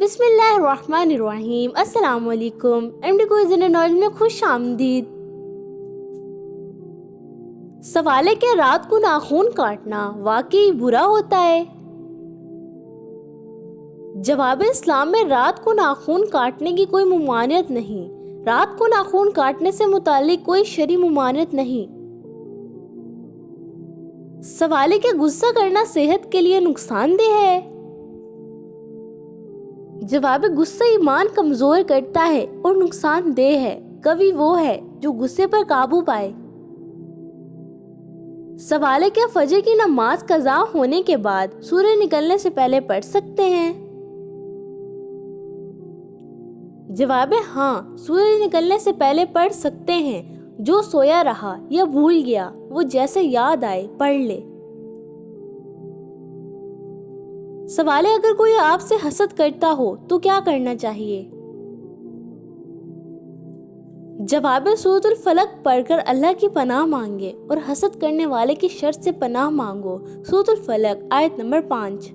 بسم اللہ الرحمن الرحیم۔ السلام علیکم۔ MD کوئز اینڈ نالج میں خوش آمدید۔ سوال ہے کہ رات کو ناخن کاٹنا واقعی برا ہوتا ہے؟ جواب اسلام میں رات کو ناخن کاٹنے کی کوئی ممانعت نہیں۔ رات کو ناخن کاٹنے سے متعلق کوئی شرعی ممانعت نہیں۔ سوال ہے کہ غصہ کرنا صحت کے لیے نقصان دہ ہے؟ جواب غصہ ایمان کمزور کرتا ہے اور نقصان دہ ہے۔ قوی وہ ہے جو غصے پر قابو پائے۔ سوال ہے کہ فجر کی نماز قضا ہونے کے بعد سورج نکلنے سے پہلے پڑھ سکتے ہیں؟ جواب ہاں، سورج نکلنے سے پہلے پڑھ سکتے ہیں۔ جو سویا رہا یا بھول گیا وہ جیسے یاد آئے پڑھ لے۔ سوال ہے اگر کوئی آپ سے حسد کرتا ہو تو کیا کرنا چاہیے؟ جواب سورۃ الفلق پڑھ کر اللہ کی پناہ مانگے اور حسد کرنے والے کی شر سے پناہ مانگو۔ سورۃ الفلق آیت نمبر 5۔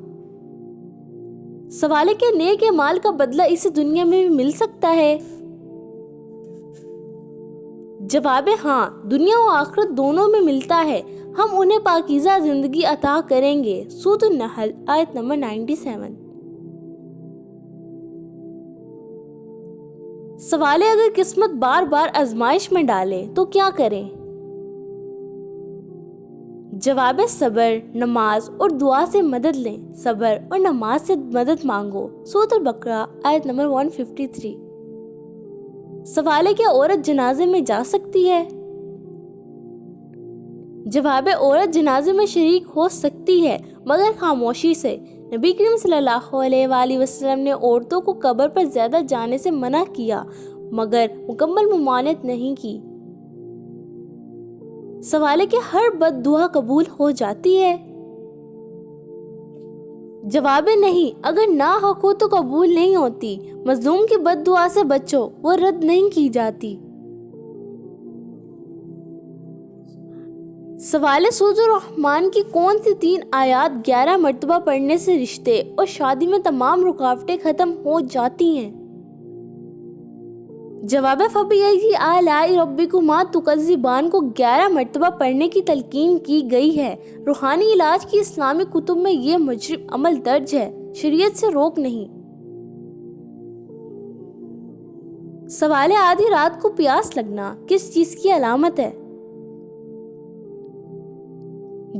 سوال ہے کہ نیک اعمال کا بدلہ اس دنیا میں بھی مل سکتا ہے؟ جواب ہاں، دنیا و آخرت دونوں میں ملتا ہے۔ ہم انہیں پاکیزہ زندگی عطا کریں گے۔ سورۃ النحل آیت نمبر 97۔ سوال ہے اگر قسمت بار بار آزمائش میں ڈالے تو کیا کریں؟ جواب صبر، نماز اور دعا سے مدد لیں۔ صبر اور نماز سے مدد مانگو۔ سورۃ البقرہ آیت نمبر 153۔ سوال ہے کہ عورت جنازے میں جا سکتی ہے؟ جواب عورت جنازے میں شریک ہو سکتی ہے مگر خاموشی سے۔ نبی کریم صلی اللہ علیہ وآلہ وسلم نے عورتوں کو قبر پر زیادہ جانے سے منع کیا مگر مکمل ممانعت نہیں کی۔ سوال ہے کہ ہر بد دعا قبول ہو جاتی ہے؟ جواب نہیں، اگر ناحق ہو تو قبول نہیں ہوتی۔ مظلوم کی بد دعا سے بچو، وہ رد نہیں کی جاتی۔ سوال ہے سورۃ الرحمن کی کون سی 3 آیات 11 مرتبہ پڑھنے سے رشتے اور شادی میں تمام رکاوٹیں ختم ہو جاتی ہیں؟ جواب فَبِأَيِّ آلَاءِ رَبِّكُمَا تُكَذِّبَانِ کو 11 مرتبہ پڑھنے کی تلقین کی گئی ہے۔ روحانی علاج کی اسلامی کتب میں یہ مجرب عمل درج ہے، شریعت سے روک نہیں۔ سوال ہے آدھی رات کو پیاس لگنا کس چیز کی علامت ہے؟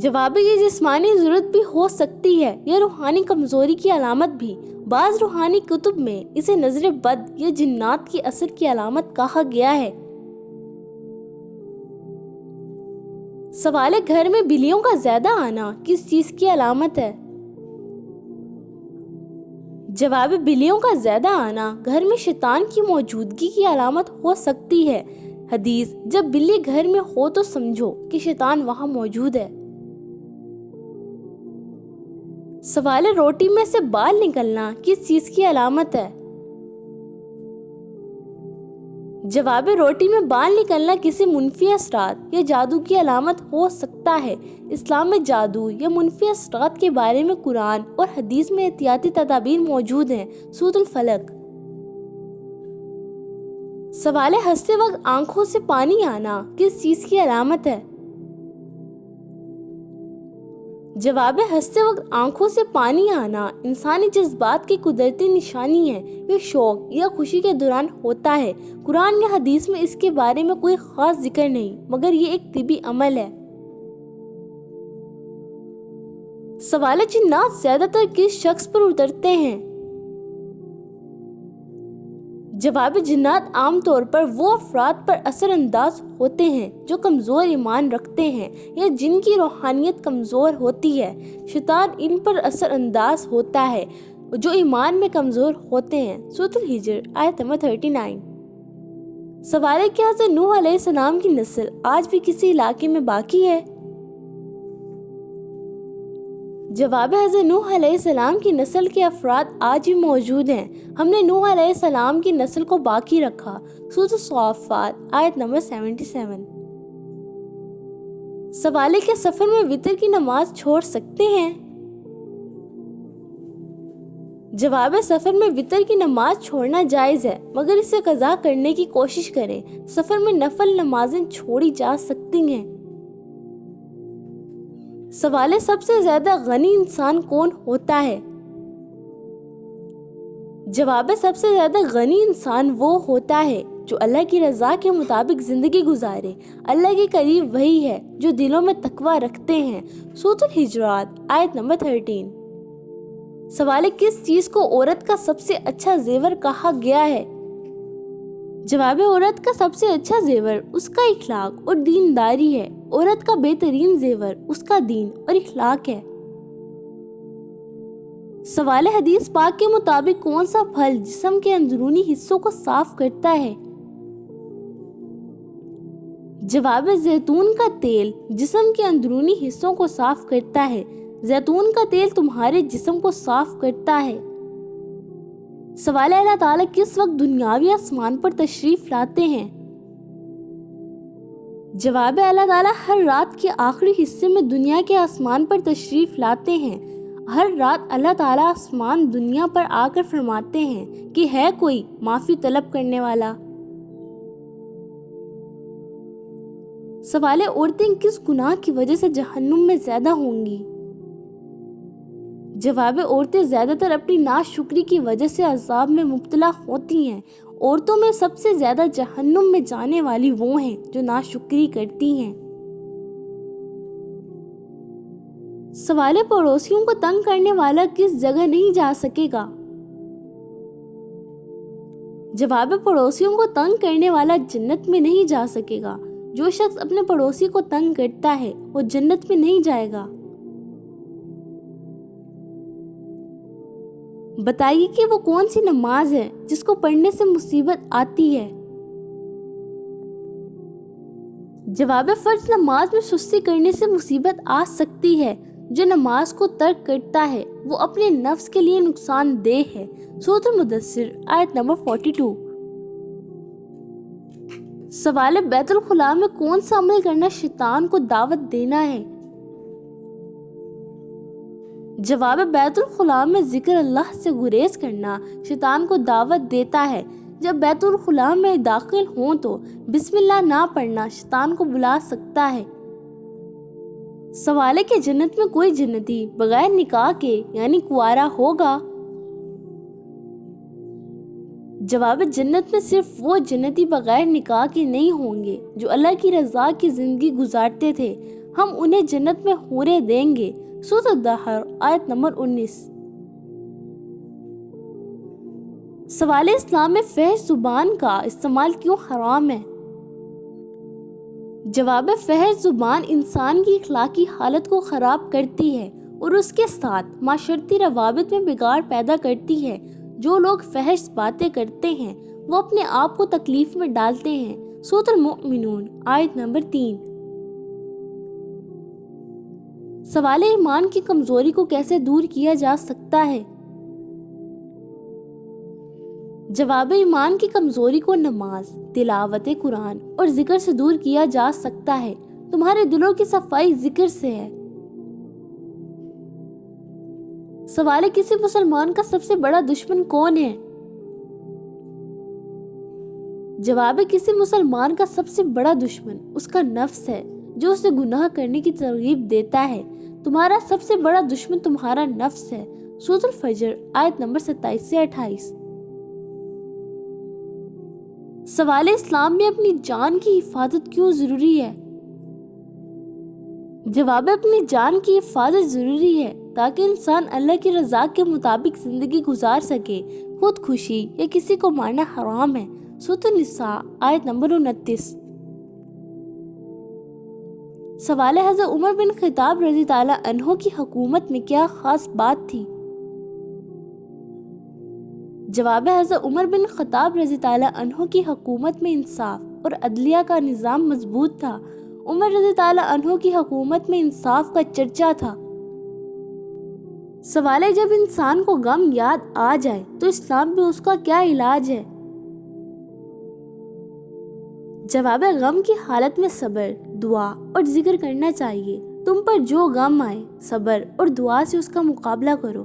جواب یہ جسمانی ضرورت بھی ہو سکتی ہے یا روحانی کمزوری کی علامت بھی۔ بعض روحانی کتب میں اسے نظر بد یا جنات کی اثر کی علامت کہا گیا ہے۔ سوال ہے گھر میں بلیوں کا زیادہ آنا کس چیز کی علامت ہے؟ جواب بلیوں کا زیادہ آنا گھر میں شیطان کی موجودگی کی علامت ہو سکتی ہے۔ حدیث جب بلی گھر میں ہو تو سمجھو کہ شیطان وہاں موجود ہے۔ سوال ہے روٹی میں سے بال نکلنا کس چیز کی علامت ہے؟ جواب روٹی میں بال نکلنا کسی منفی اثرات یا جادو کی علامت ہو سکتا ہے۔ اسلام میں جادو یا منفی اثرات کے بارے میں قرآن اور حدیث میں احتیاطی تدابیر موجود ہیں۔ سورۃ الفلق۔ سوال ہے ہنستے وقت آنکھوں سے پانی آنا کس چیز کی علامت ہے؟ جواب ہنستے وقت آنکھوں سے پانی آنا انسانی جذبات کی قدرتی نشانی ہے۔ یہ شوق یا خوشی کے دوران ہوتا ہے۔ قرآن یا حدیث میں اس کے بارے میں کوئی خاص ذکر نہیں مگر یہ ایک طبی عمل ہے۔ سوال ہے جنات زیادہ تر کس شخص پر اترتے ہیں؟ جواب جنات عام طور پر وہ افراد پر اثر انداز ہوتے ہیں جو کمزور ایمان رکھتے ہیں یا جن کی روحانیت کمزور ہوتی ہے۔ شیطان ان پر اثر انداز ہوتا ہے جو ایمان میں کمزور ہوتے ہیں۔ سورۃ الحجر آیت نمبر 39۔ سوال ہے کیا حضرت نوح علیہ السلام کی نسل آج بھی کسی علاقے میں باقی ہے؟ جواب حضرت نوح علیہ السلام کی نسل کے افراد آج بھی موجود ہیں۔ ہم نے نوح علیہ السلام کی نسل کو باقی رکھا۔ سورۃ الصافات آیت نمبر 77۔ سوال ہے کہ سفر میں وتر کی نماز چھوڑ سکتے ہیں؟ جواب سفر میں وتر کی نماز چھوڑنا جائز ہے مگر اسے قضا کرنے کی کوشش کریں۔ سفر میں نفل نمازیں چھوڑی جا سکتی ہیں۔ سوال سب سے زیادہ غنی انسان کون ہوتا ہے؟ جواب سب سے زیادہ غنی انسان وہ ہوتا ہے جو اللہ کی رضا کے مطابق زندگی گزارے۔ اللہ کے قریب وہی ہے جو دلوں میں تقوی رکھتے ہیں۔ سورۃ الحجرات آیت نمبر 13۔ سوال کس چیز کو عورت کا سب سے اچھا زیور کہا گیا ہے؟ جواب عورت کا سب سے اچھا زیور اس کا اخلاق اور دینداری ہے۔ عورت کا بہترین زیور اس کا دین اور اخلاق ہے۔ سوال حدیث پاک کے مطابق کون سا پھل جسم کے اندرونی حصوں کو صاف کرتا ہے؟ جواب زیتون کا تیل جسم کے اندرونی حصوں کو صاف کرتا ہے۔ زیتون کا تیل تمہارے جسم کو صاف کرتا ہے۔ سوال اللہ تعالیٰ کس وقت دنیاوی آسمان پر تشریف لاتے ہیں؟ جواب اللہ تعالیٰ ہر رات کے آخری حصے میں دنیا کے آسمان پر تشریف لاتے ہیں۔ ہر رات اللہ تعالیٰ آسمان دنیا پر آ کر فرماتے ہیں کہ ہے کوئی معافی طلب کرنے والا۔ سوال عورتیں کس گناہ کی وجہ سے جہنم میں زیادہ ہوں گی؟ جواب عورتیں زیادہ تر اپنی ناشکری کی وجہ سے عذاب میں مبتلا ہوتی ہیں۔ عورتوں میں سب سے زیادہ جہنم میں جانے والی وہ ہیں جو ناشکری کرتی ہیں۔ سوال پڑوسیوں کو تنگ کرنے والا کس جگہ نہیں جا سکے گا؟ جواب پڑوسیوں کو تنگ کرنے والا جنت میں نہیں جا سکے گا۔ جو شخص اپنے پڑوسی کو تنگ کرتا ہے وہ جنت میں نہیں جائے گا۔ بتائیے کہ وہ کون سی نماز ہے جس کو پڑھنے سے مصیبت آتی ہے؟ جواب فرض نماز میں سستی کرنے سے مصیبت آ سکتی ہے۔ جو نماز کو ترک کرتا ہے وہ اپنے نفس کے لیے نقصان دہ ہے۔ سورۃ المدثر آیت نمبر 42۔ سوال بیت الخلاء میں کون سا عمل کرنا شیطان کو دعوت دینا ہے؟ جواب بیت الخلاء میں ذکر اللہ سے گریز کرنا شیطان کو دعوت دیتا ہے۔ جب بیت الخلاء میں داخل ہوں تو بسم اللہ نہ پڑھنا شیطان کو بلا سکتا ہے۔ سوال ہے کہ جنت میں کوئی جنتی بغیر نکاح کے یعنی کنوارا ہوگا؟ جواب جنت میں صرف وہ جنتی بغیر نکاح کے نہیں ہوں گے جو اللہ کی رضا کی زندگی گزارتے تھے۔ ہم انہیں جنت میں حوریں دیں گے۔ سورۃ الدہر آیت نمبر 19۔ سوال اسلام میں فحش زبان کا استعمال کیوں حرام ہے؟ جواب فحش زبان انسان کی اخلاقی حالت کو خراب کرتی ہے اور اس کے ساتھ معاشرتی روابط میں بگاڑ پیدا کرتی ہے۔ جو لوگ فحش باتیں کرتے ہیں وہ اپنے آپ کو تکلیف میں ڈالتے ہیں۔ سورۃ المؤمنون آیت نمبر 3۔ سوال ایمان کی کمزوری کو کیسے دور کیا جا سکتا ہے؟ جواب ایمان کی کمزوری کو نماز، تلاوت قرآن اور ذکر سے دور کیا جا سکتا ہے۔ تمہارے دلوں کی صفائی ذکر سے ہے۔ سوال ہے کسی مسلمان کا سب سے بڑا دشمن کون ہے؟ جواب ہے کسی مسلمان کا سب سے بڑا دشمن اس کا نفس ہے جو اسے گناہ کرنے کی ترغیب دیتا ہے۔ تمہارا سب سے بڑا دشمن تمہارا نفس ہے۔ سورۃ الفجر آیت نمبر 27 سے 28۔ سوال اسلام میں اپنی جان کی حفاظت کیوں ضروری ہے؟ جواب اپنی جان کی حفاظت ضروری ہے تاکہ انسان اللہ کی رضا کے مطابق زندگی گزار سکے۔ خود خوشی یا کسی کو مارنا حرام ہے۔ سورۃ النساء آیت نمبر 29۔ سوال حضرت عمر بن خطاب رضی اللہ عنہ کی حکومت میں کیا خاص بات تھی؟ جواب حضرت عمر بن خطاب رضی اللہ عنہ کی حکومت میں انصاف اور عدلیہ کا نظام مضبوط تھا۔ عمر رضی اللہ عنہ کی حکومت میں انصاف کا چرچا تھا۔ سوال ہے جب انسان کو غم یاد آ جائے تو اسلام میں اس کا کیا علاج ہے؟ جواب غم کی حالت میں صبر، دعا اور ذکر کرنا چاہیے۔ تم پر جو غم آئے صبر اور دعا سے اس کا مقابلہ کرو۔